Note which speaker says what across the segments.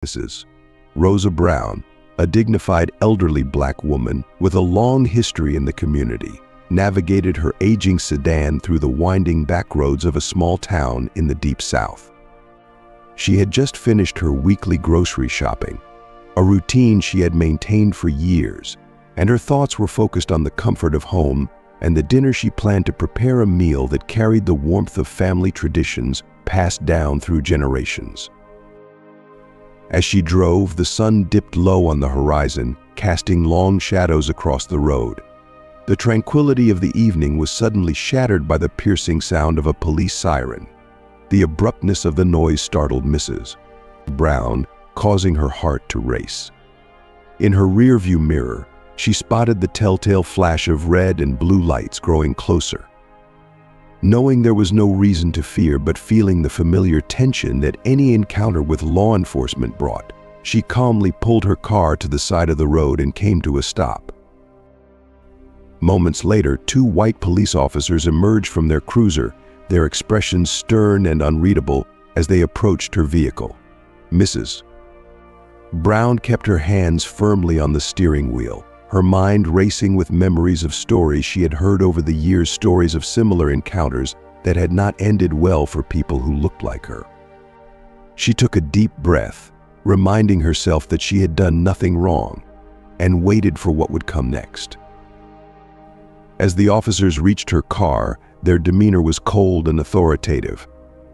Speaker 1: Mrs. Rosa Brown, a dignified elderly black woman with a long history in the community, navigated her aging sedan through the winding back roads of a small town in the deep South. She had just finished her weekly grocery shopping, a routine she had maintained for years, and her thoughts were focused on the comfort of home and the dinner she planned to prepare, a meal that carried the warmth of family traditions passed down through generations. As she drove, the sun dipped low on the horizon, casting long shadows across the road. The tranquility of the evening was suddenly shattered by the piercing sound of a police siren. The abruptness of the noise startled Mrs. Brown, causing her heart to race. In her rearview mirror, she spotted the telltale flash of red and blue lights growing closer. Knowing there was no reason to fear, but feeling the familiar tension that any encounter with law enforcement brought, she calmly pulled her car to the side of the road and came to a stop. Moments later, two white police officers emerged from their cruiser, their expressions stern and unreadable as they approached her vehicle. Mrs. Brown kept her hands firmly on the steering wheel, her mind racing with memories of stories she had heard over the years, stories of similar encounters that had not ended well for people who looked like her. She took a deep breath, reminding herself that she had done nothing wrong, and waited for what would come next. As the officers reached her car, their demeanor was cold and authoritative.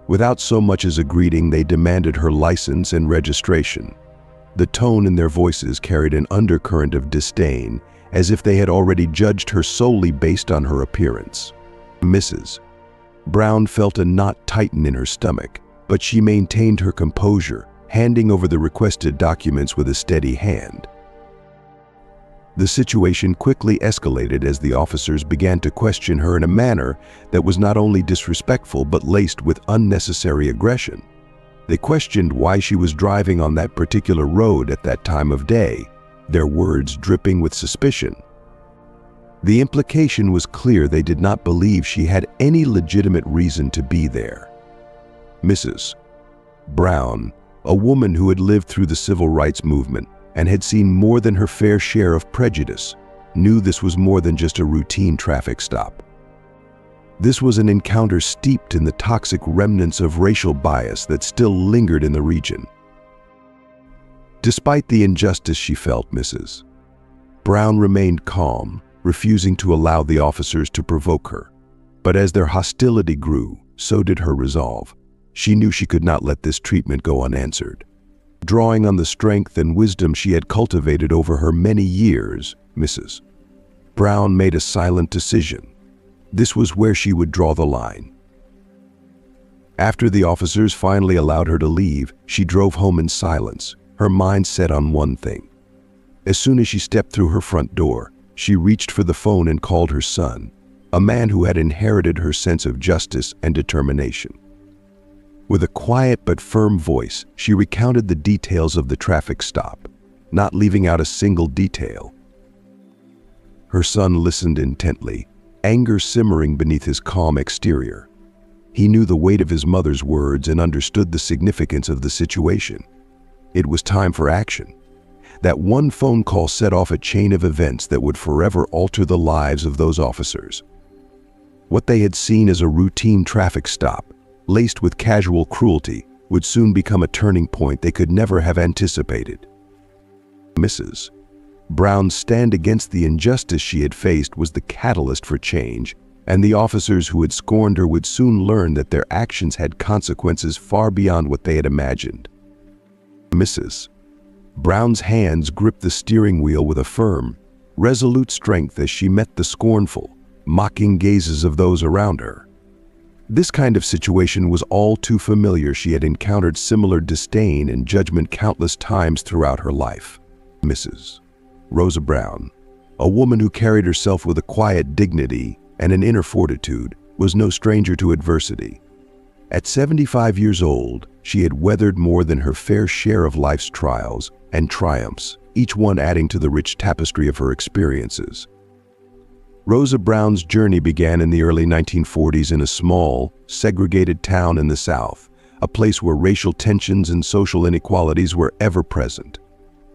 Speaker 1: Without so much as a greeting, they demanded her license and registration. The tone in their voices carried an undercurrent of disdain, as if they had already judged her solely based on her appearance. Mrs. Brown felt a knot tighten in her stomach, but she maintained her composure, handing over the requested documents with a steady hand. The situation quickly escalated as the officers began to question her in a manner that was not only disrespectful but laced with unnecessary aggression. They questioned why she was driving on that particular road at that time of day, their words dripping with suspicion. The implication was clear: they did not believe she had any legitimate reason to be there. Mrs. Brown, a woman who had lived through the civil rights movement and had seen more than her fair share of prejudice, knew this was more than just a routine traffic stop. This was an encounter steeped in the toxic remnants of racial bias that still lingered in the region. Despite the injustice she felt, Mrs. Brown remained calm, refusing to allow the officers to provoke her. But as their hostility grew, so did her resolve. She knew she could not let this treatment go unanswered. Drawing on the strength and wisdom she had cultivated over her many years, Mrs. Brown made a silent decision. This was where she would draw the line. After the officers finally allowed her to leave, she drove home in silence, her mind set on one thing. As soon as she stepped through her front door, she reached for the phone and called her son, a man who had inherited her sense of justice and determination. With a quiet but firm voice, she recounted the details of the traffic stop, not leaving out a single detail. Her son listened intently, anger simmering beneath his calm exterior. He knew the weight of his mother's words and understood the significance of the situation. It was time for action. That one phone call set off a chain of events that would forever alter the lives of those officers. What they had seen as a routine traffic stop, laced with casual cruelty, would soon become a turning point they could never have anticipated. Mrs. Brown's stand against the injustice she had faced was the catalyst for change, and the officers who had scorned her would soon learn that their actions had consequences far beyond what they had imagined. Mrs. Brown's hands gripped the steering wheel with a firm, resolute strength as she met the scornful, mocking gazes of those around her. This kind of situation was all too familiar. She had encountered similar disdain and judgment countless times throughout her life. Mrs. Rosa Brown, a woman who carried herself with a quiet dignity and an inner fortitude, was no stranger to adversity. At 75 years old, she had weathered more than her fair share of life's trials and triumphs, each one adding to the rich tapestry of her experiences. Rosa Brown's journey began in the early 1940s in a small, segregated town in the South, a place where racial tensions and social inequalities were ever present.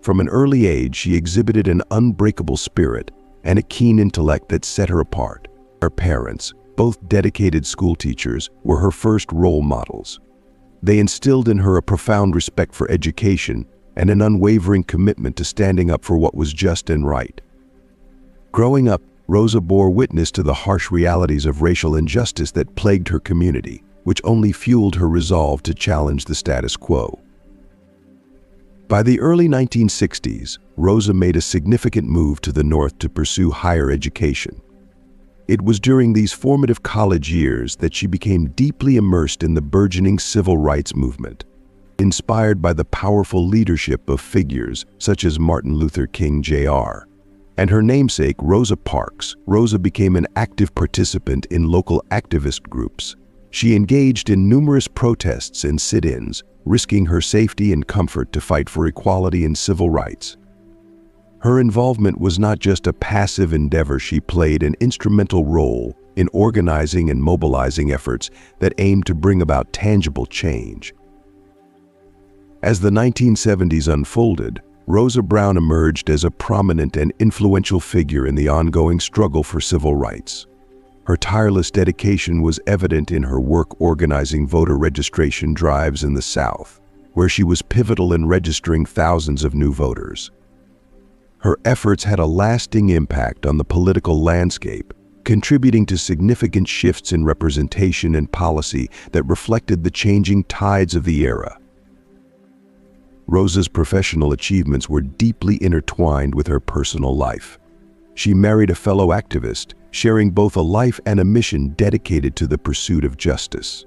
Speaker 1: From an early age, she exhibited an unbreakable spirit and a keen intellect that set her apart. Her parents, both dedicated school teachers, were her first role models. They instilled in her a profound respect for education and an unwavering commitment to standing up for what was just and right. Growing up, Rosa bore witness to the harsh realities of racial injustice that plagued her community, which only fueled her resolve to challenge the status quo. By the early 1960s, Rosa made a significant move to the north to pursue higher education. It was during these formative college years that she became deeply immersed in the burgeoning civil rights movement. Inspired by the powerful leadership of figures such as Martin Luther King Jr. and her namesake Rosa Parks, Rosa became an active participant in local activist groups. She engaged in numerous protests and sit-ins, risking her safety and comfort to fight for equality and civil rights. Her involvement was not just a passive endeavor. She played an instrumental role in organizing and mobilizing efforts that aimed to bring about tangible change. As the 1970s unfolded, Rosa Brown emerged as a prominent and influential figure in the ongoing struggle for civil rights. Her tireless dedication was evident in her work organizing voter registration drives in the South, where she was pivotal in registering thousands of new voters. Her efforts had a lasting impact on the political landscape, contributing to significant shifts in representation and policy that reflected the changing tides of the era. Rosa's professional achievements were deeply intertwined with her personal life. She married a fellow activist, sharing both a life and a mission dedicated to the pursuit of justice.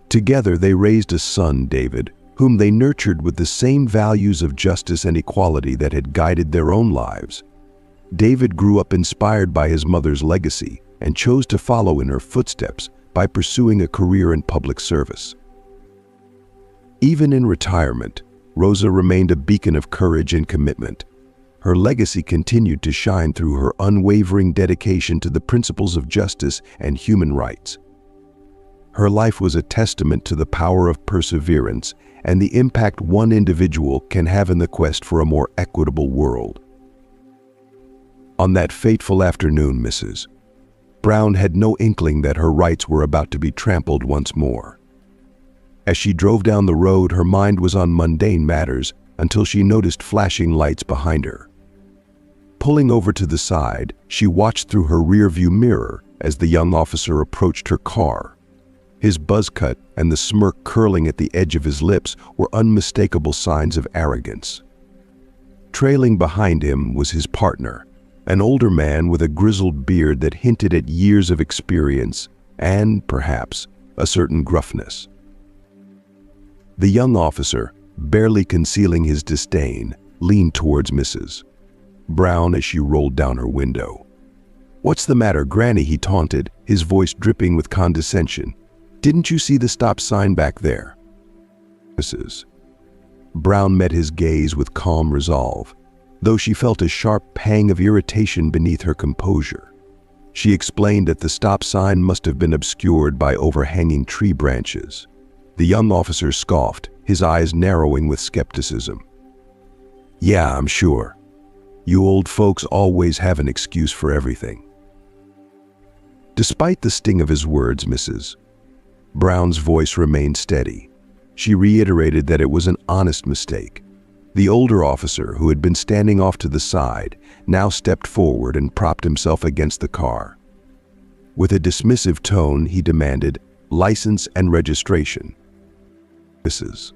Speaker 1: Together, they raised a son, David, whom they nurtured with the same values of justice and equality that had guided their own lives. David grew up inspired by his mother's legacy and chose to follow in her footsteps by pursuing a career in public service. Even in retirement, Rosa remained a beacon of courage and commitment. Her legacy continued to shine through her unwavering dedication to the principles of justice and human rights. Her life was a testament to the power of perseverance and the impact one individual can have in the quest for a more equitable world. On that fateful afternoon, Mrs. Brown had no inkling that her rights were about to be trampled once more. As she drove down the road, her mind was on mundane matters until she noticed flashing lights behind her. Pulling over to the side, she watched through her rearview mirror as the young officer approached her car. His buzz cut and the smirk curling at the edge of his lips were unmistakable signs of arrogance. Trailing behind him was his partner, an older man with a grizzled beard that hinted at years of experience and, perhaps, a certain gruffness. The young officer, barely concealing his disdain, leaned towards Mrs. Brown as she rolled down her window. "What's the matter, Granny?" he taunted, his voice dripping with condescension. "Didn't you see the stop sign back there?" Mrs. Brown met his gaze with calm resolve, though she felt a sharp pang of irritation beneath her composure. She explained that the stop sign must have been obscured by overhanging tree branches. The young officer scoffed, his eyes narrowing with skepticism. "Yeah, I'm sure. You old folks always have an excuse for everything." Despite the sting of his words, Mrs. Brown's voice remained steady. She reiterated that it was an honest mistake. The older officer, who had been standing off to the side, now stepped forward and propped himself against the car. With a dismissive tone, he demanded, "License and registration." Mrs.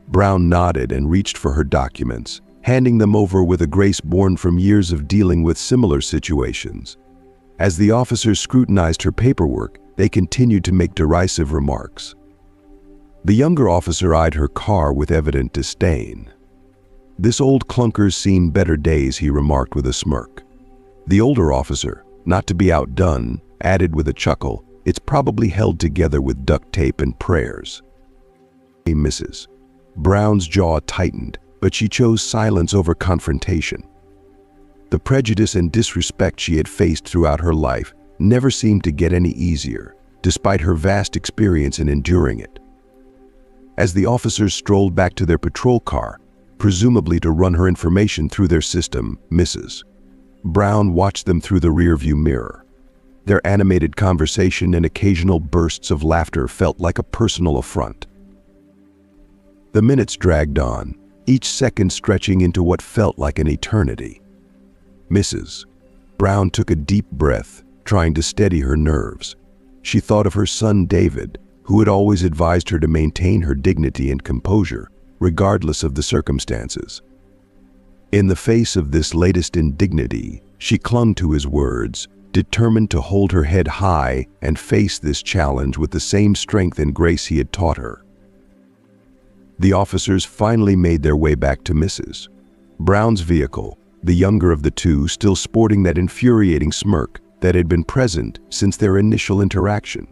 Speaker 1: Brown nodded and reached for her documents, handing them over with a grace born from years of dealing with similar situations. As the officers scrutinized her paperwork, they continued to make derisive remarks. The younger officer eyed her car with evident disdain. "This old clunker's seen better days," he remarked with a smirk. The older officer, not to be outdone, added with a chuckle, "It's probably held together with duct tape and prayers." Mrs. Brown's jaw tightened, but she chose silence over confrontation. The prejudice and disrespect she had faced throughout her life never seemed to get any easier, despite her vast experience in enduring it. As the officers strolled back to their patrol car, presumably to run her information through their system, Mrs. Brown watched them through the rearview mirror. Their animated conversation and occasional bursts of laughter felt like a personal affront. The minutes dragged on, each second stretching into what felt like an eternity. Mrs. Brown took a deep breath, trying to steady her nerves. She thought of her son David, who had always advised her to maintain her dignity and composure, regardless of the circumstances. In the face of this latest indignity, she clung to his words, determined to hold her head high and face this challenge with the same strength and grace he had taught her. The officers finally made their way back to Mrs. Brown's vehicle, the younger of the two still sporting that infuriating smirk that had been present since their initial interaction.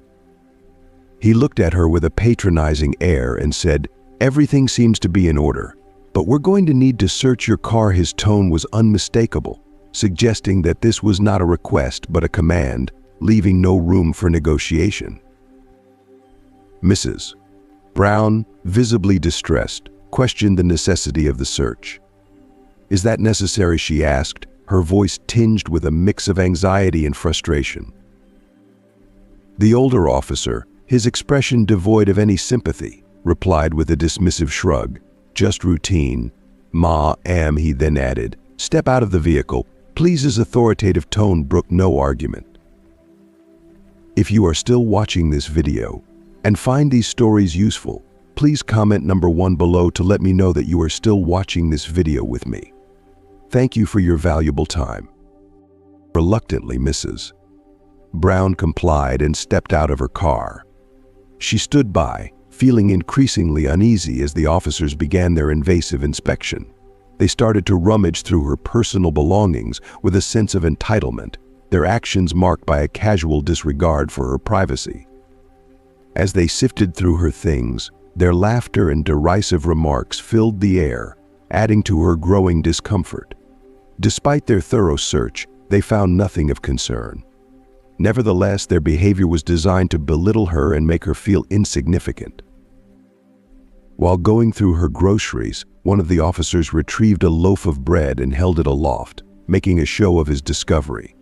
Speaker 1: He looked at her with a patronizing air and said, "Everything seems to be in order, but we're going to need to search your car." His tone was unmistakable, suggesting that this was not a request but a command, leaving no room for negotiation. Mrs. Brown, visibly distressed, questioned the necessity of the search. "Is that necessary?" she asked, her voice tinged with a mix of anxiety and frustration. The older officer, his expression devoid of any sympathy, replied with a dismissive shrug. "Just routine, ma'am," he then added. "Step out of the vehicle, please." His authoritative tone brooked no argument. If you are still watching this video and find these stories useful, please comment number 1 below to let me know that you are still watching this video with me. Thank you for your valuable time. Reluctantly, Mrs. Brown complied and stepped out of her car. She stood by, feeling increasingly uneasy as the officers began their invasive inspection. They started to rummage through her personal belongings with a sense of entitlement, their actions marked by a casual disregard for her privacy. As they sifted through her things, their laughter and derisive remarks filled the air, adding to her growing discomfort. Despite their thorough search, they found nothing of concern. Nevertheless, their behavior was designed to belittle her and make her feel insignificant. While going through her groceries, one of the officers retrieved a loaf of bread and held it aloft, making a show of his discovery.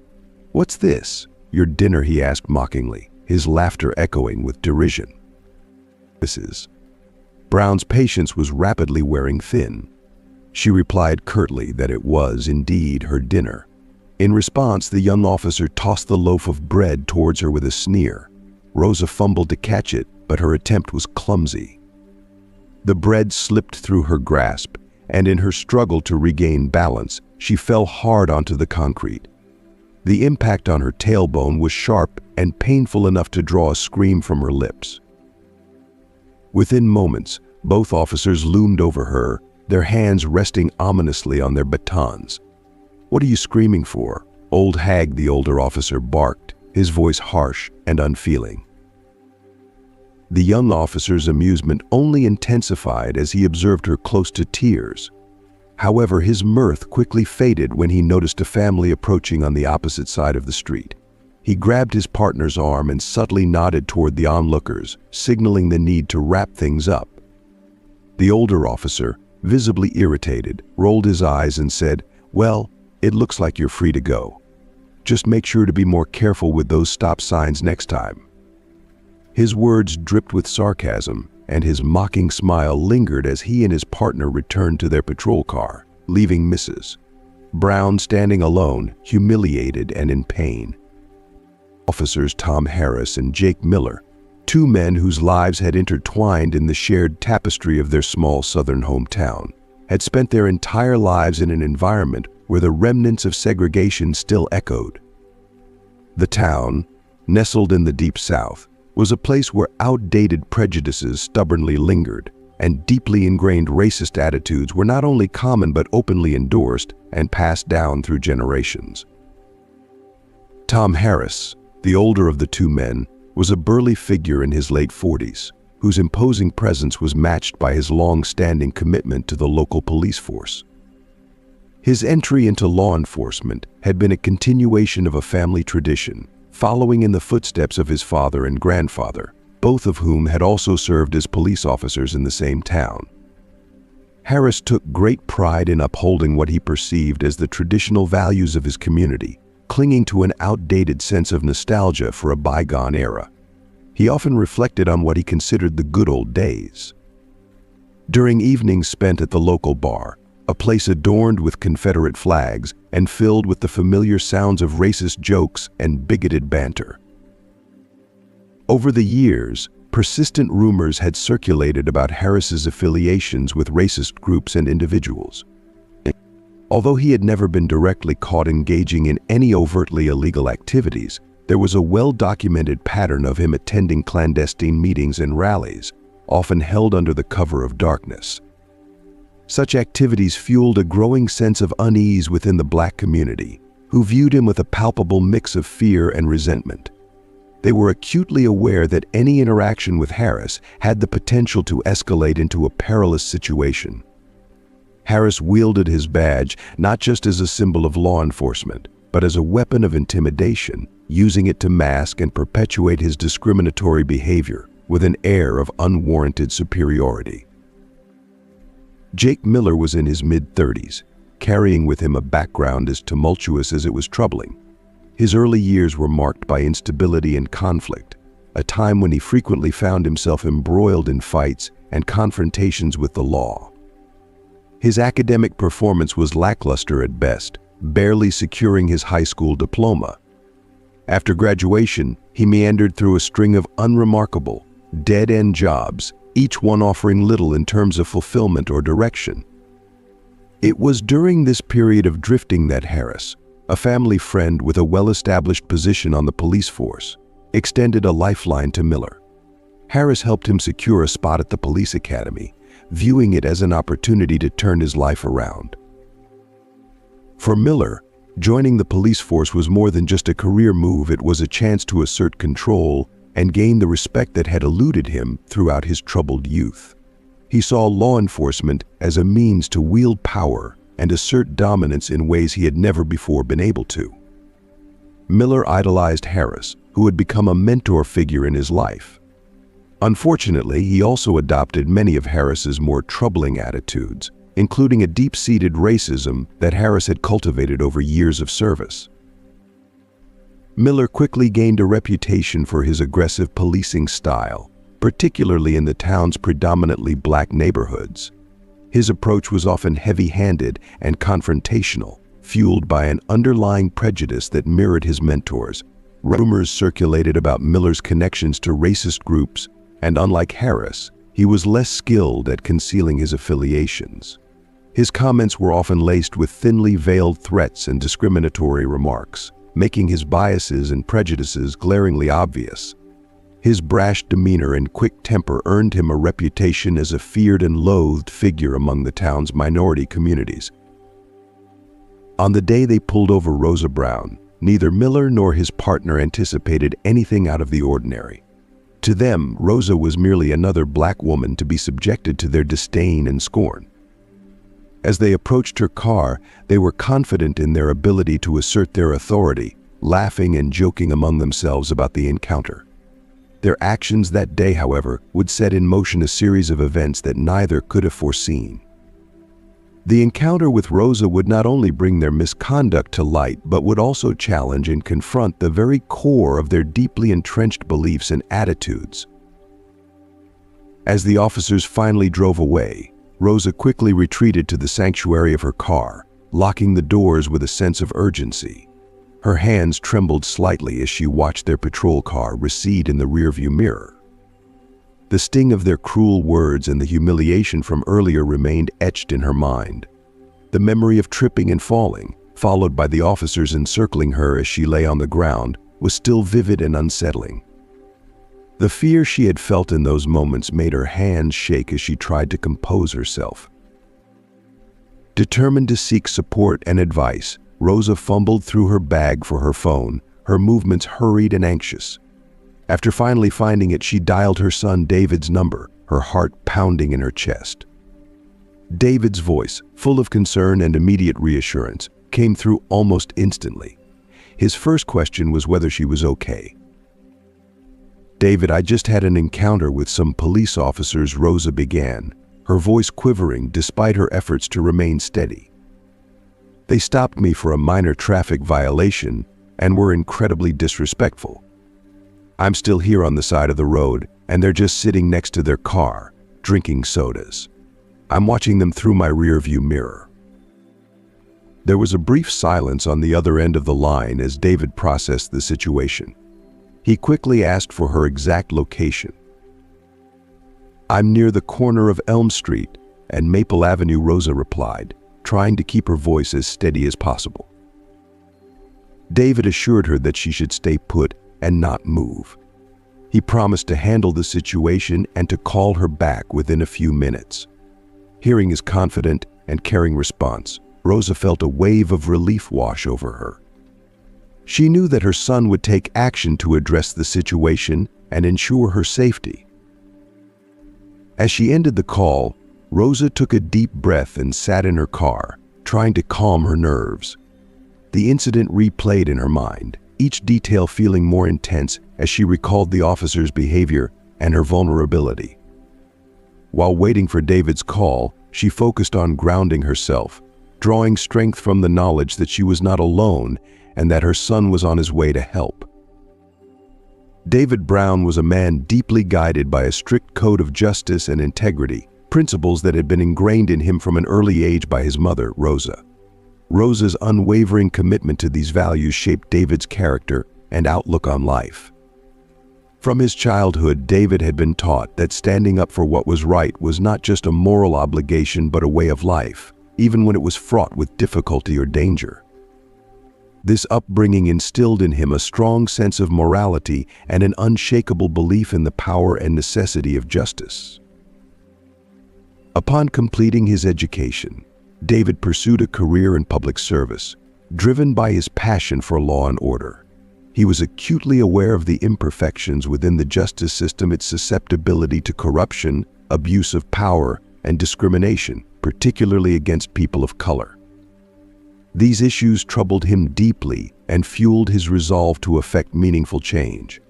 Speaker 1: "What's this?" "Your dinner," he asked mockingly, his laughter echoing with derision. Mrs. Brown's patience was rapidly wearing thin. She replied curtly that it was indeed her dinner. In response, the young officer tossed the loaf of bread towards her with a sneer. Rosa fumbled to catch it, but her attempt was clumsy. The bread slipped through her grasp, and in her struggle to regain balance, she fell hard onto the concrete. The impact on her tailbone was sharp and painful enough to draw a scream from her lips. Within moments, both officers loomed over her, their hands resting ominously on their batons. "What are you screaming for?" "Old hag," the older officer barked, his voice harsh and unfeeling. The young officer's amusement only intensified as he observed her close to tears. However, his mirth quickly faded when he noticed a family approaching on the opposite side of the street. He grabbed his partner's arm and subtly nodded toward the onlookers, signaling the need to wrap things up. The older officer, visibly irritated, rolled his eyes and said, "Well, it looks like you're free to go. Just make sure to be more careful with those stop signs next time." His words dripped with sarcasm, and his mocking smile lingered as he and his partner returned to their patrol car, leaving Mrs. Brown standing alone, humiliated and in pain. Officers Tom Harris and Jake Miller, two men whose lives had intertwined in the shared tapestry of their small southern hometown, had spent their entire lives in an environment where the remnants of segregation still echoed. The town, nestled in the deep South, was a place where outdated prejudices stubbornly lingered, and deeply ingrained racist attitudes were not only common but openly endorsed and passed down through generations. Tom Harris, the older of the two men, was a burly figure in his late 40s, whose imposing presence was matched by his long-standing commitment to the local police force. His entry into law enforcement had been a continuation of a family tradition, following in the footsteps of his father and grandfather, both of whom had also served as police officers in the same town. Harris took great pride in upholding what he perceived as the traditional values of his community, clinging to an outdated sense of nostalgia for a bygone era. He often reflected on what he considered the good old days. During evenings spent at the local bar, a place adorned with Confederate flags and filled with the familiar sounds of racist jokes and bigoted banter. Over the years, persistent rumors had circulated about Harris's affiliations with racist groups and individuals. Although he had never been directly caught engaging in any overtly illegal activities, there was a well-documented pattern of him attending clandestine meetings and rallies, often held under the cover of darkness. Such activities fueled a growing sense of unease within the Black community, who viewed him with a palpable mix of fear and resentment. They were acutely aware that any interaction with Harris had the potential to escalate into a perilous situation. Harris wielded his badge not just as a symbol of law enforcement, but as a weapon of intimidation, using it to mask and perpetuate his discriminatory behavior with an air of unwarranted superiority. Jake Miller was in his mid-30s, carrying with him a background as tumultuous as it was troubling. His early years were marked by instability and conflict, a time when he frequently found himself embroiled in fights and confrontations with the law. His academic performance was lackluster at best, barely securing his high school diploma. After graduation, he meandered through a string of unremarkable, dead-end jobs, each one offering little in terms of fulfillment or direction. It was during this period of drifting that Harris, a family friend with a well-established position on the police force, extended a lifeline to Miller. Harris helped him secure a spot at the police academy, viewing it as an opportunity to turn his life around. For Miller, joining the police force was more than just a career move. It was a chance to assert control and gain the respect that had eluded him throughout his troubled youth. He saw law enforcement as a means to wield power and assert dominance in ways he had never before been able to. Miller idolized Harris, who had become a mentor figure in his life. Unfortunately, he also adopted many of Harris's more troubling attitudes, including a deep-seated racism that Harris had cultivated over years of service. Miller quickly gained a reputation for his aggressive policing style, particularly in the town's predominantly Black neighborhoods. His approach was often heavy-handed and confrontational, fueled by an underlying prejudice that mirrored his mentor's. Rumors circulated about Miller's connections to racist groups, and unlike Harris, he was less skilled at concealing his affiliations. His comments were often laced with thinly veiled threats and discriminatory remarks, making his biases and prejudices glaringly obvious. His brash demeanor and quick temper earned him a reputation as a feared and loathed figure among the town's minority communities. On the day they pulled over Rosa Brown, neither Miller nor his partner anticipated anything out of the ordinary. To them, Rosa was merely another Black woman to be subjected to their disdain and scorn. As they approached her car, they were confident in their ability to assert their authority, laughing and joking among themselves about the encounter. Their actions that day, however, would set in motion a series of events that neither could have foreseen. The encounter with Rosa would not only bring their misconduct to light, but would also challenge and confront the very core of their deeply entrenched beliefs and attitudes. As the officers finally drove away, Rosa quickly retreated to the sanctuary of her car, locking the doors with a sense of urgency. Her hands trembled slightly as she watched their patrol car recede in the rearview mirror. The sting of their cruel words and the humiliation from earlier remained etched in her mind. The memory of tripping and falling, followed by the officers encircling her as she lay on the ground, was still vivid and unsettling. The fear she had felt in those moments made her hands shake as she tried to compose herself. Determined to seek support and advice, Rosa fumbled through her bag for her phone, her movements hurried and anxious. After finally finding it, she dialed her son David's number, her heart pounding in her chest. David's voice, full of concern and immediate reassurance, came through almost instantly. His first question was whether she was okay. "David, I just had an encounter with some police officers," Rosa began, her voice quivering despite her efforts to remain steady. "They stopped me for a minor traffic violation and were incredibly disrespectful. I'm still here on the side of the road, and they're just sitting next to their car, drinking sodas. I'm watching them through my rearview mirror." There was a brief silence on the other end of the line as David processed the situation. He quickly asked for her exact location. "I'm near the corner of Elm Street and Maple Avenue," Rosa replied, trying to keep her voice as steady as possible. David assured her that she should stay put and not move. He promised to handle the situation and to call her back within a few minutes. Hearing his confident and caring response, Rosa felt a wave of relief wash over her. She knew that her son would take action to address the situation and ensure her safety. As she ended the call, Rosa took a deep breath and sat in her car, trying to calm her nerves. The incident replayed in her mind, each detail feeling more intense as she recalled the officer's behavior and her vulnerability. While waiting for David's call, she focused on grounding herself, drawing strength from the knowledge that she was not alone and that her son was on his way to help. David Brown was a man deeply guided by a strict code of justice and integrity, principles that had been ingrained in him from an early age by his mother, Rosa. Rosa's unwavering commitment to these values shaped David's character and outlook on life. From his childhood, David had been taught that standing up for what was right was not just a moral obligation but a way of life, even when it was fraught with difficulty or danger. This upbringing instilled in him a strong sense of morality and an unshakable belief in the power and necessity of justice. Upon completing his education, David pursued a career in public service, driven by his passion for law and order. He was acutely aware of the imperfections within the justice system, its susceptibility to corruption, abuse of power, and discrimination, particularly against people of color. These issues troubled him deeply and fueled his resolve to effect meaningful change.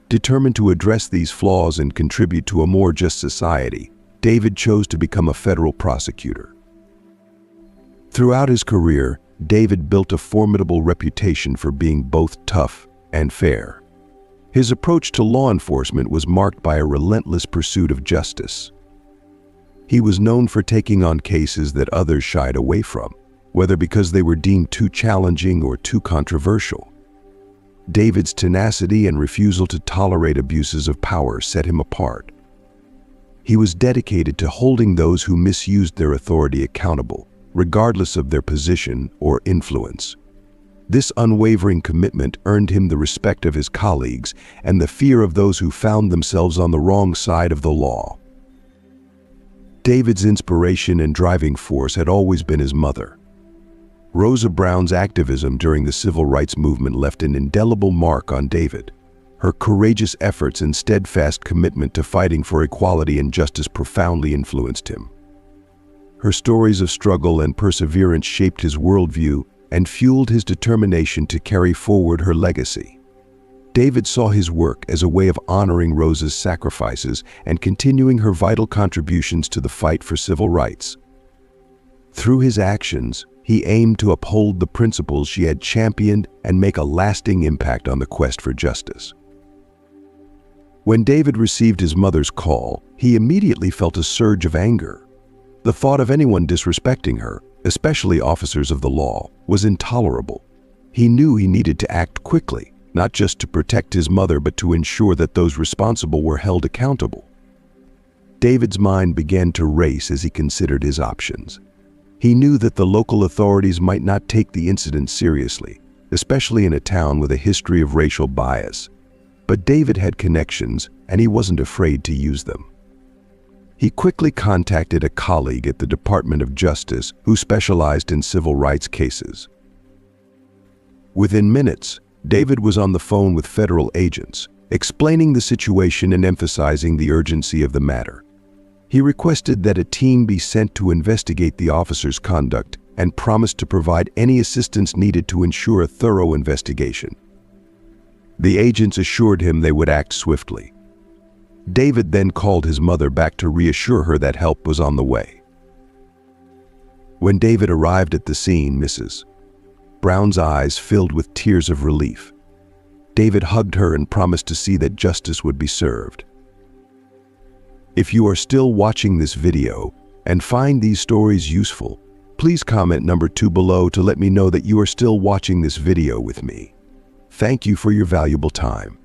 Speaker 1: Determined to address these flaws and contribute to a more just society, David chose to become a federal prosecutor. Throughout his career, David built a formidable reputation for being both tough and fair. His approach to law enforcement was marked by a relentless pursuit of justice. He was known for taking on cases that others shied away from, whether because they were deemed too challenging or too controversial. David's tenacity and refusal to tolerate abuses of power set him apart. He was dedicated to holding those who misused their authority accountable, regardless of their position or influence. This unwavering commitment earned him the respect of his colleagues and the fear of those who found themselves on the wrong side of the law. David's inspiration and driving force had always been his mother. Rosa Brown's activism during the civil rights movement left an indelible mark on David. Her courageous efforts and steadfast commitment to fighting for equality and justice profoundly influenced him. Her stories of struggle and perseverance shaped his worldview and fueled his determination to carry forward her legacy. David saw his work as a way of honoring Rosa's sacrifices and continuing her vital contributions to the fight for civil rights. Through his actions, he aimed to uphold the principles she had championed and make a lasting impact on the quest for justice. When David received his mother's call, he immediately felt a surge of anger. The thought of anyone disrespecting her, especially officers of the law, was intolerable. He knew he needed to act quickly, not just to protect his mother but to ensure that those responsible were held accountable. David's mind began to race as he considered his options. He knew that the local authorities might not take the incident seriously, especially in a town with a history of racial bias. But David had connections, and he wasn't afraid to use them. He quickly contacted a colleague at the Department of Justice who specialized in civil rights cases. Within minutes, David was on the phone with federal agents, explaining the situation and emphasizing the urgency of the matter. He requested that a team be sent to investigate the officer's conduct and promised to provide any assistance needed to ensure a thorough investigation. The agents assured him they would act swiftly, David then called his mother back to reassure her that help was on the way. When David arrived at the scene, Mrs. Brown's eyes filled with tears of relief. David hugged her and promised to see that justice would be served. If you are still watching this video and find these stories useful, please comment number 2 below to let me know that you are still watching this video with me. Thank you for your valuable time.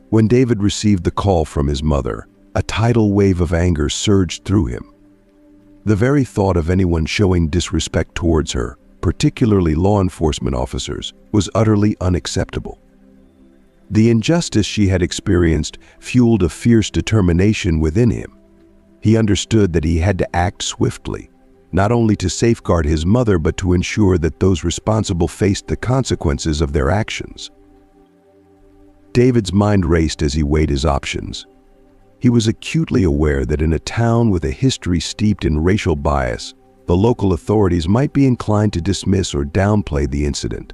Speaker 1: When David received the call from his mother, a tidal wave of anger surged through him. The very thought of anyone showing disrespect towards her, particularly law enforcement officers, was utterly unacceptable. The injustice she had experienced fueled a fierce determination within him. He understood that he had to act swiftly, not only to safeguard his mother but to ensure that those responsible faced the consequences of their actions. David's mind raced as he weighed his options. He was acutely aware that in a town with a history steeped in racial bias, the local authorities might be inclined to dismiss or downplay the incident.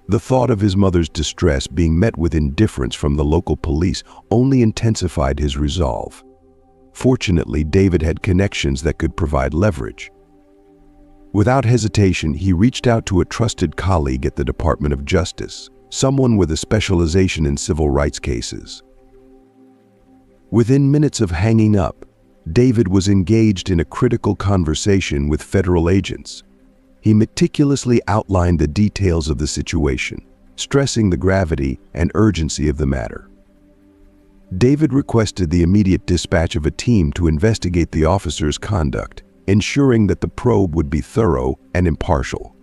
Speaker 1: The thought of his mother's distress being met with indifference from the local police only intensified his resolve. Fortunately, David had connections that could provide leverage. Without hesitation, he reached out to a trusted colleague at the Department of Justice, someone with a specialization in civil rights cases. Within minutes of hanging up, David was engaged in a critical conversation with federal agents. He meticulously outlined the details of the situation, stressing the gravity and urgency of the matter. David requested the immediate dispatch of a team to investigate the officer's conduct, ensuring that the probe would be thorough and impartial.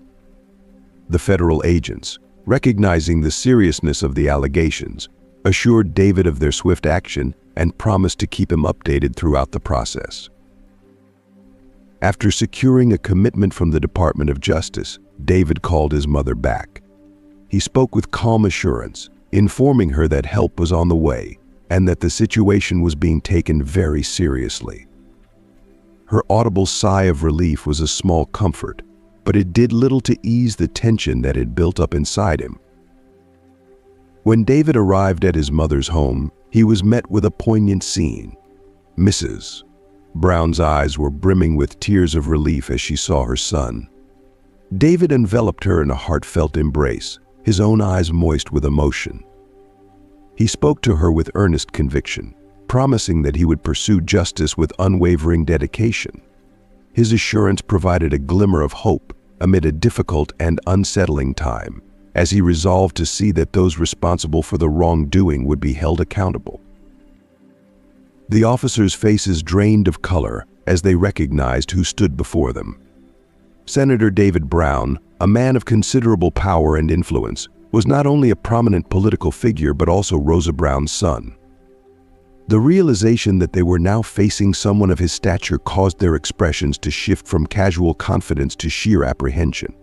Speaker 1: The federal agents, recognizing the seriousness of the allegations, assured David of their swift action and promised to keep him updated throughout the process. After securing a commitment from the Department of Justice, David called his mother back. He spoke with calm assurance, informing her that help was on the way and that the situation was being taken very seriously. Her audible sigh of relief was a small comfort, but it did little to ease the tension that had built up inside him. When David arrived at his mother's home, he was met with a poignant scene. Mrs. Brown's eyes were brimming with tears of relief as she saw her son. David enveloped her in a heartfelt embrace, his own eyes moist with emotion. He spoke to her with earnest conviction, promising that he would pursue justice with unwavering dedication. His assurance provided a glimmer of hope amid a difficult and unsettling time, as he resolved to see that those responsible for the wrongdoing would be held accountable. The officers' faces drained of color as they recognized who stood before them. Senator David Brown, a man of considerable power and influence, was not only a prominent political figure but also Rosa Brown's son. The realization that they were now facing someone of his stature caused their expressions to shift from casual confidence to sheer apprehension.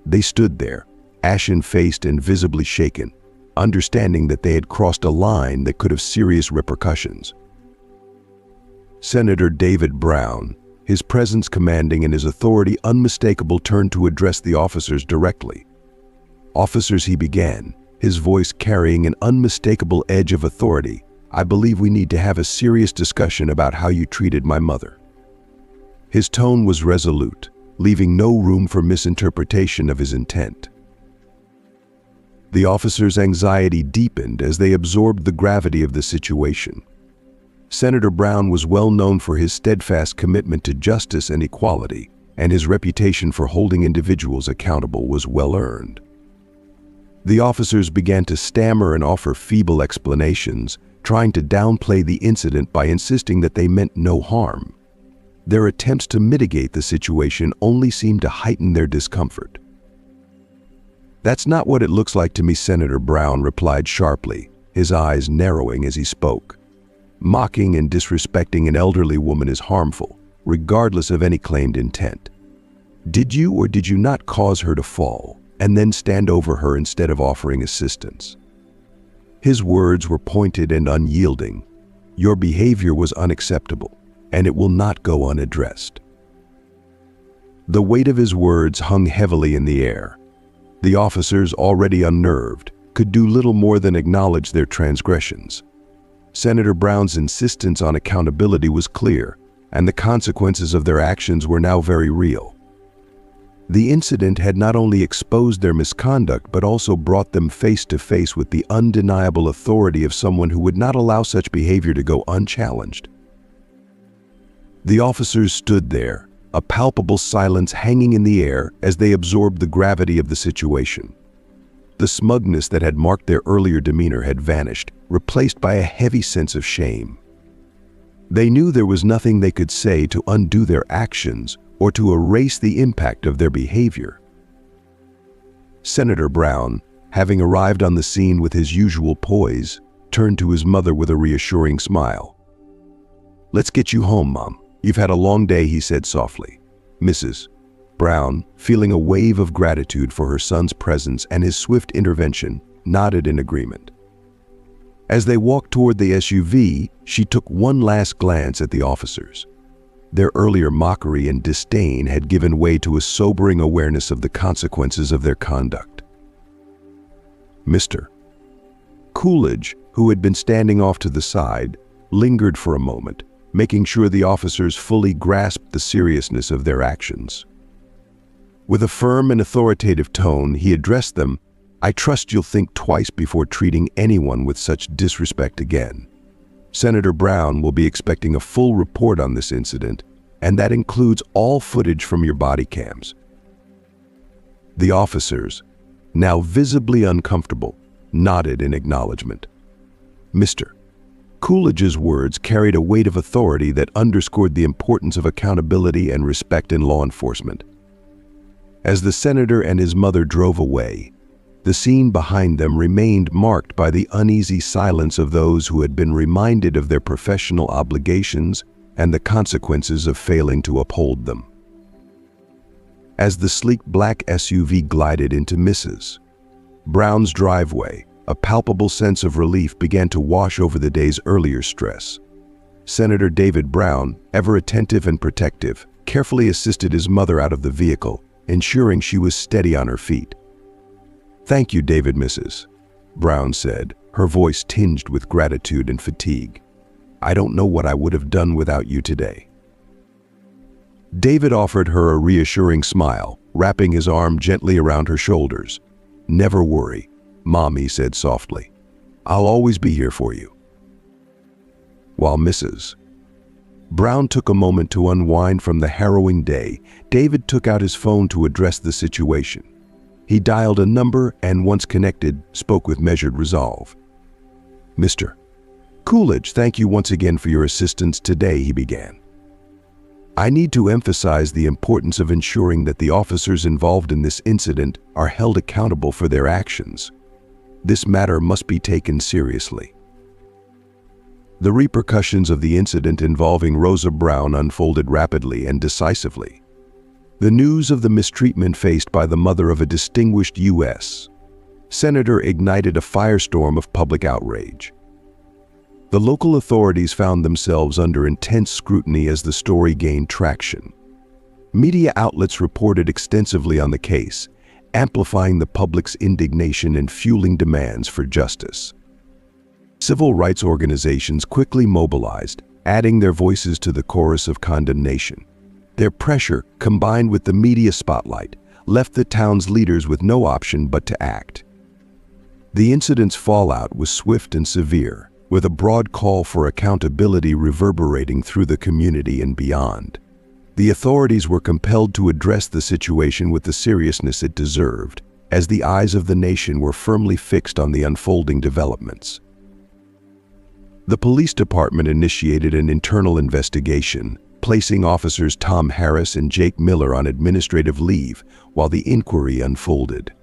Speaker 1: They stood there, ashen-faced and visibly shaken, understanding that they had crossed a line that could have serious repercussions. Senator David Brown, his presence commanding and his authority unmistakable, turned to address the officers directly. "Officers," he began, his voice carrying an unmistakable edge of authority, "I believe we need to have a serious discussion about how you treated my mother." His tone was resolute, leaving no room for misinterpretation of his intent. The officers' anxiety deepened as they absorbed the gravity of the situation. Senator Brown was well known for his steadfast commitment to justice and equality, and his reputation for holding individuals accountable was well earned. The officers began to stammer and offer feeble explanations, trying to downplay the incident by insisting that they meant no harm. Their attempts to mitigate the situation only seemed to heighten their discomfort. "That's not what it looks like to me," Senator Brown replied sharply, his eyes narrowing as he spoke. "Mocking and disrespecting an elderly woman is harmful, regardless of any claimed intent. Did you or did you not cause her to fall, and then stand over her instead of offering assistance?" His words were pointed and unyielding. "Your behavior was unacceptable, and it will not go unaddressed." The weight of his words hung heavily in the air. The officers, already unnerved, could do little more than acknowledge their transgressions. Senator Brown's insistence on accountability was clear, and the consequences of their actions were now very real. The incident had not only exposed their misconduct but also brought them face to face with the undeniable authority of someone who would not allow such behavior to go unchallenged. The officers stood there, a palpable silence hanging in the air as they absorbed the gravity of the situation. The smugness that had marked their earlier demeanor had vanished, replaced by a heavy sense of shame. They knew there was nothing they could say to undo their actions or to erase the impact of their behavior. Senator Brown, having arrived on the scene with his usual poise, turned to his mother with a reassuring smile. "Let's get you home, Mom. You've had a long day," he said softly. Mrs. Brown, feeling a wave of gratitude for her son's presence and his swift intervention, nodded in agreement. As they walked toward the SUV, she took one last glance at the officers. Their earlier mockery and disdain had given way to a sobering awareness of the consequences of their conduct. Mr. Coolidge, who had been standing off to the side, lingered for a moment, making sure the officers fully grasped the seriousness of their actions. With a firm and authoritative tone, he addressed them, "I trust you'll think twice before treating anyone with such disrespect again. Senator Brown will be expecting a full report on this incident, and that includes all footage from your body cams." The officers, now visibly uncomfortable, nodded in acknowledgement. Mr. Coolidge's words carried a weight of authority that underscored the importance of accountability and respect in law enforcement. As the senator and his mother drove away, the scene behind them remained marked by the uneasy silence of those who had been reminded of their professional obligations and the consequences of failing to uphold them. As the sleek black SUV glided into Mrs. Brown's driveway, a palpable sense of relief began to wash over the day's earlier stress. Senator David Brown, ever attentive and protective, carefully assisted his mother out of the vehicle, ensuring she was steady on her feet. "Thank you, David," Mrs. Brown said, her voice tinged with gratitude and fatigue. "I don't know what I would have done without you today." David offered her a reassuring smile, wrapping his arm gently around her shoulders. "Never worry, Mom," he said softly. "I'll always be here for you." While Mrs. Brown took a moment to unwind from the harrowing day, David took out his phone to address the situation. He dialed a number and, once connected, spoke with measured resolve. "Mr. Coolidge, thank you once again for your assistance today," he began. "I need to emphasize the importance of ensuring that the officers involved in this incident are held accountable for their actions. This matter must be taken seriously." The repercussions of the incident involving Rosa Brown unfolded rapidly and decisively. The news of the mistreatment faced by the mother of a distinguished U.S. senator ignited a firestorm of public outrage. The local authorities found themselves under intense scrutiny as the story gained traction. Media outlets reported extensively on the case, amplifying the public's indignation and fueling demands for justice. Civil rights organizations quickly mobilized, adding their voices to the chorus of condemnation. Their pressure, combined with the media spotlight, left the town's leaders with no option but to act. The incident's fallout was swift and severe, with a broad call for accountability reverberating through the community and beyond. The authorities were compelled to address the situation with the seriousness it deserved, as the eyes of the nation were firmly fixed on the unfolding developments. The police department initiated an internal investigation, placing officers Tom Harris and Jake Miller on administrative leave while the inquiry unfolded.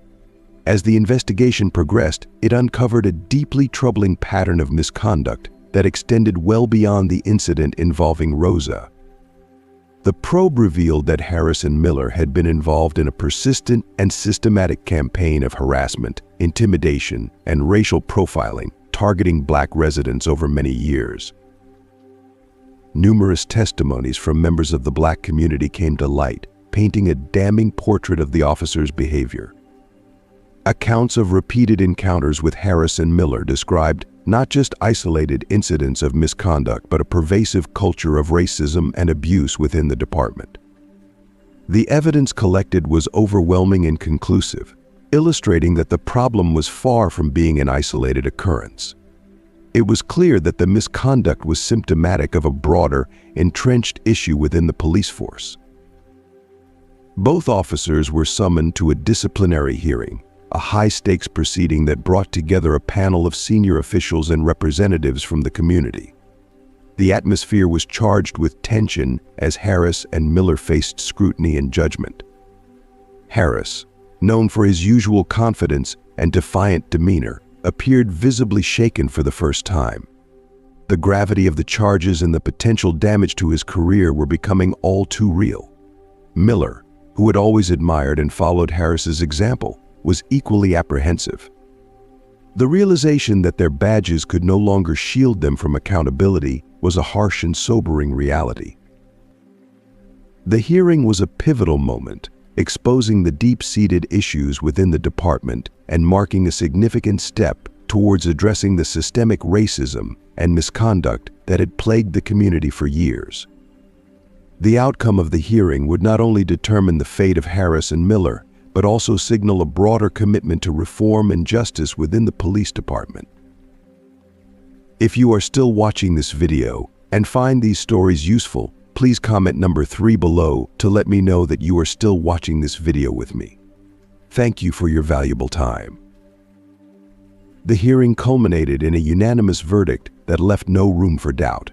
Speaker 1: As the investigation progressed, it uncovered a deeply troubling pattern of misconduct that extended well beyond the incident involving Rosa. The probe revealed that Harris and Miller had been involved in a persistent and systematic campaign of harassment, intimidation, and racial profiling, targeting Black residents over many years. Numerous testimonies from members of the Black community came to light, painting a damning portrait of the officers' behavior. Accounts of repeated encounters with Harris and Miller described not just isolated incidents of misconduct, but a pervasive culture of racism and abuse within the department. The evidence collected was overwhelming and conclusive, illustrating that the problem was far from being an isolated occurrence. It was clear that the misconduct was symptomatic of a broader, entrenched issue within the police force. Both officers were summoned to a disciplinary hearing, a high-stakes proceeding that brought together a panel of senior officials and representatives from the community. The atmosphere was charged with tension as Harris and Miller faced scrutiny and judgment. Harris, known for his usual confidence and defiant demeanor, appeared visibly shaken for the first time. The gravity of the charges and the potential damage to his career were becoming all too real. Miller, who had always admired and followed Harris's example, was equally apprehensive. The realization that their badges could no longer shield them from accountability was a harsh and sobering reality. The hearing was a pivotal moment, exposing the deep-seated issues within the department and marking a significant step towards addressing the systemic racism and misconduct that had plagued the community for years. The outcome of the hearing would not only determine the fate of Harris and Miller, but also signal a broader commitment to reform and justice within the police department. If you are still watching this video and find these stories useful, please comment number 3 below to let me know that you are still watching this video with me. Thank you for your valuable time. The hearing culminated in a unanimous verdict that left no room for doubt.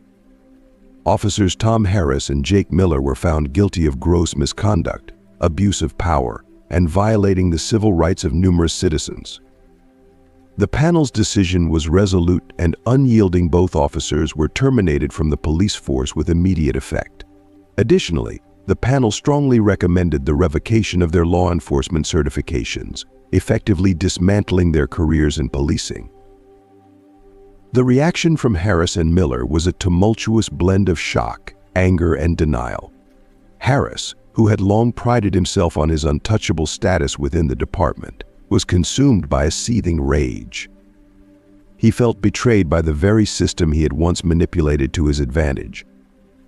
Speaker 1: Officers Tom Harris and Jake Miller were found guilty of gross misconduct, abuse of power, and violating the civil rights of numerous citizens. The panel's decision was resolute and unyielding. Both officers were terminated from the police force with immediate effect. Additionally, the panel strongly recommended the revocation of their law enforcement certifications, effectively dismantling their careers in policing. The reaction from Harris and Miller was a tumultuous blend of shock, anger, and denial. Harris, who had long prided himself on his untouchable status within the department, was consumed by a seething rage. He felt betrayed by the very system he had once manipulated to his advantage.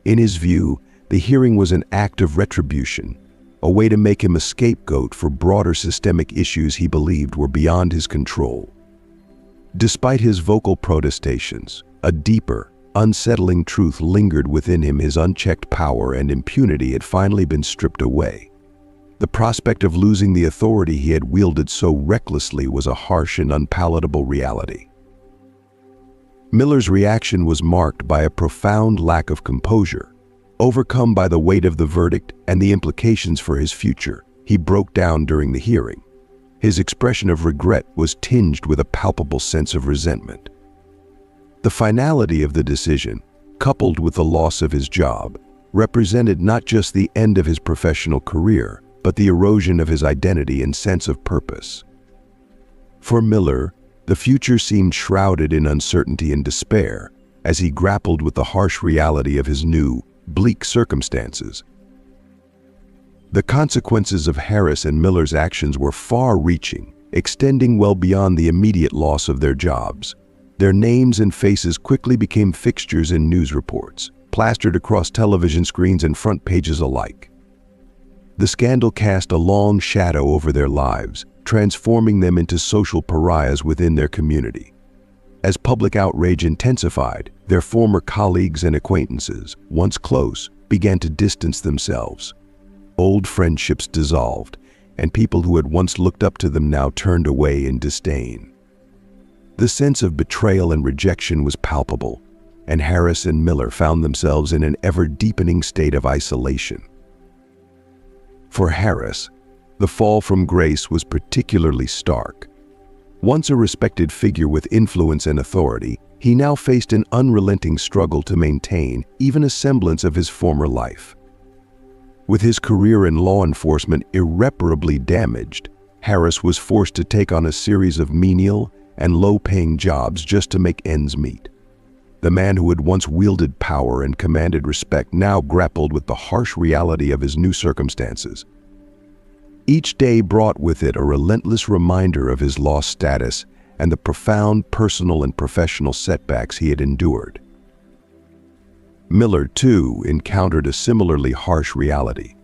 Speaker 1: In his view, the hearing was an act of retribution, a way to make him a scapegoat for broader systemic issues he believed were beyond his control. Despite his vocal protestations, a deeper, unsettling truth lingered within him. His unchecked power and impunity had finally been stripped away. The prospect of losing the authority he had wielded so recklessly was a harsh and unpalatable reality. Miller's reaction was marked by a profound lack of composure. Overcome by the weight of the verdict and the implications for his future, he broke down during the hearing. His expression of regret was tinged with a palpable sense of resentment. The finality of the decision, coupled with the loss of his job, represented not just the end of his professional career, but the erosion of his identity and sense of purpose. For Miller, the future seemed shrouded in uncertainty and despair as he grappled with the harsh reality of his new, bleak circumstances. The consequences of Harris and Miller's actions were far-reaching, extending well beyond the immediate loss of their jobs. Their names and faces quickly became fixtures in news reports, plastered across television screens and front pages alike. The scandal cast a long shadow over their lives, transforming them into social pariahs within their community. As public outrage intensified, their former colleagues and acquaintances, once close, began to distance themselves. Old friendships dissolved, and people who had once looked up to them now turned away in disdain. The sense of betrayal and rejection was palpable, and Harris and Miller found themselves in an ever-deepening state of isolation. For Harris, the fall from grace was particularly stark. Once a respected figure with influence and authority, he now faced an unrelenting struggle to maintain even a semblance of his former life. With his career in law enforcement irreparably damaged, Harris was forced to take on a series of menial and low-paying jobs just to make ends meet. The man who had once wielded power and commanded respect now grappled with the harsh reality of his new circumstances. Each day brought with it a relentless reminder of his lost status and the profound personal and professional setbacks he had endured. Miller, too, encountered a similarly harsh reality.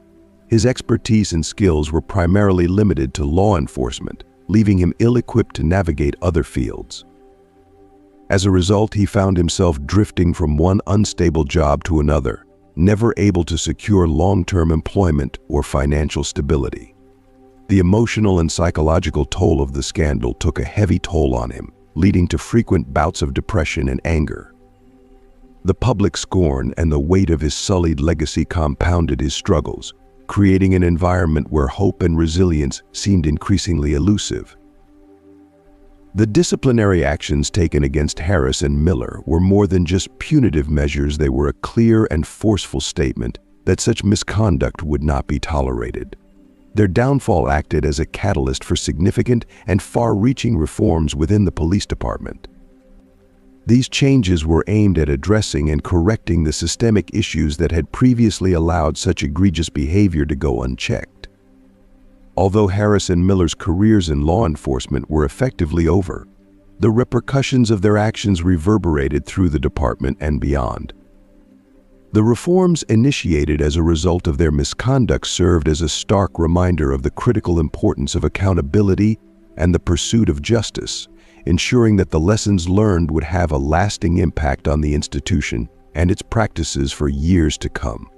Speaker 1: His expertise and skills were primarily limited to law enforcement, leaving him ill-equipped to navigate other fields. As a result, he found himself drifting from one unstable job to another, never able to secure long-term employment or financial stability. The emotional and psychological toll of the scandal took a heavy toll on him, leading to frequent bouts of depression and anger. The public scorn and the weight of his sullied legacy compounded his struggles, creating an environment where hope and resilience seemed increasingly elusive. The disciplinary actions taken against Harris and Miller were more than just punitive measures. They were a clear and forceful statement that such misconduct would not be tolerated. Their downfall acted as a catalyst for significant and far-reaching reforms within the police department. These changes were aimed at addressing and correcting the systemic issues that had previously allowed such egregious behavior to go unchecked. Although Harris and Miller's careers in law enforcement were effectively over, the repercussions of their actions reverberated through the department and beyond. The reforms initiated as a result of their misconduct served as a stark reminder of the critical importance of accountability and the pursuit of justice, ensuring that the lessons learned would have a lasting impact on the institution and its practices for years to come.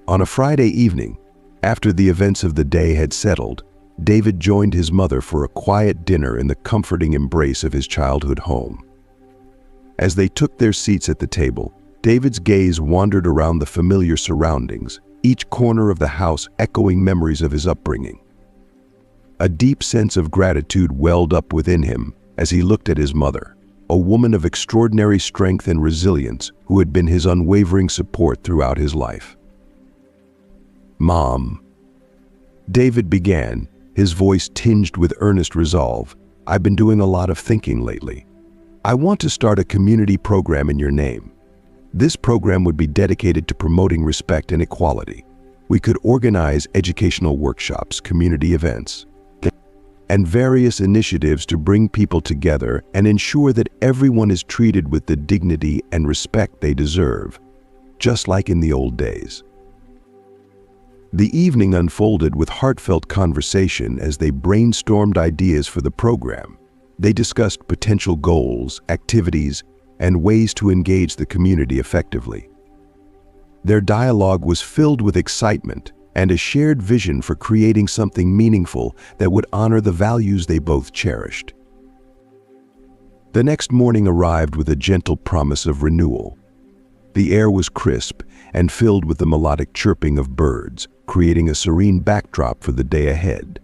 Speaker 1: On a Friday evening, after the events of the day had settled, David joined his mother for a quiet dinner in the comforting embrace of his childhood home. As they took their seats at the table, David's gaze wandered around the familiar surroundings, each corner of the house echoing memories of his upbringing. A deep sense of gratitude welled up within him as he looked at his mother, a woman of extraordinary strength and resilience who had been his unwavering support throughout his life. "Mom," David began, his voice tinged with earnest resolve, "I've been doing a lot of thinking lately. I want to start a community program in your name. This program would be dedicated to promoting respect and equality. We could organize educational workshops, community events, and various initiatives to bring people together and ensure that everyone is treated with the dignity and respect they deserve, just like in the old days." The evening unfolded with heartfelt conversation as they brainstormed ideas for the program. They discussed potential goals, activities, and ways to engage the community effectively. Their dialogue was filled with excitement and a shared vision for creating something meaningful that would honor the values they both cherished. The next morning arrived with a gentle promise of renewal. The air was crisp and filled with the melodic chirping of birds, creating a serene backdrop for the day ahead.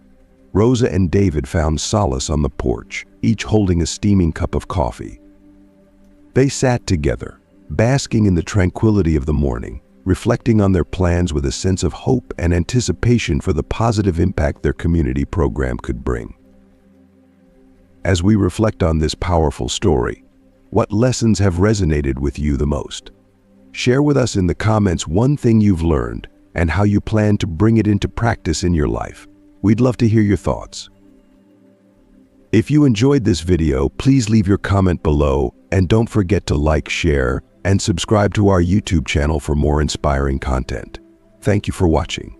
Speaker 1: Rosa and David found solace on the porch, each holding a steaming cup of coffee. They sat together, basking in the tranquility of the morning, reflecting on their plans with a sense of hope and anticipation for the positive impact their community program could bring. As we reflect on this powerful story, what lessons have resonated with you the most? Share with us in the comments one thing you've learned and how you plan to bring it into practice in your life. We'd love to hear your thoughts. If you enjoyed this video, please leave your comment below and don't forget to like, share, and subscribe to our YouTube channel for more inspiring content. Thank you for watching.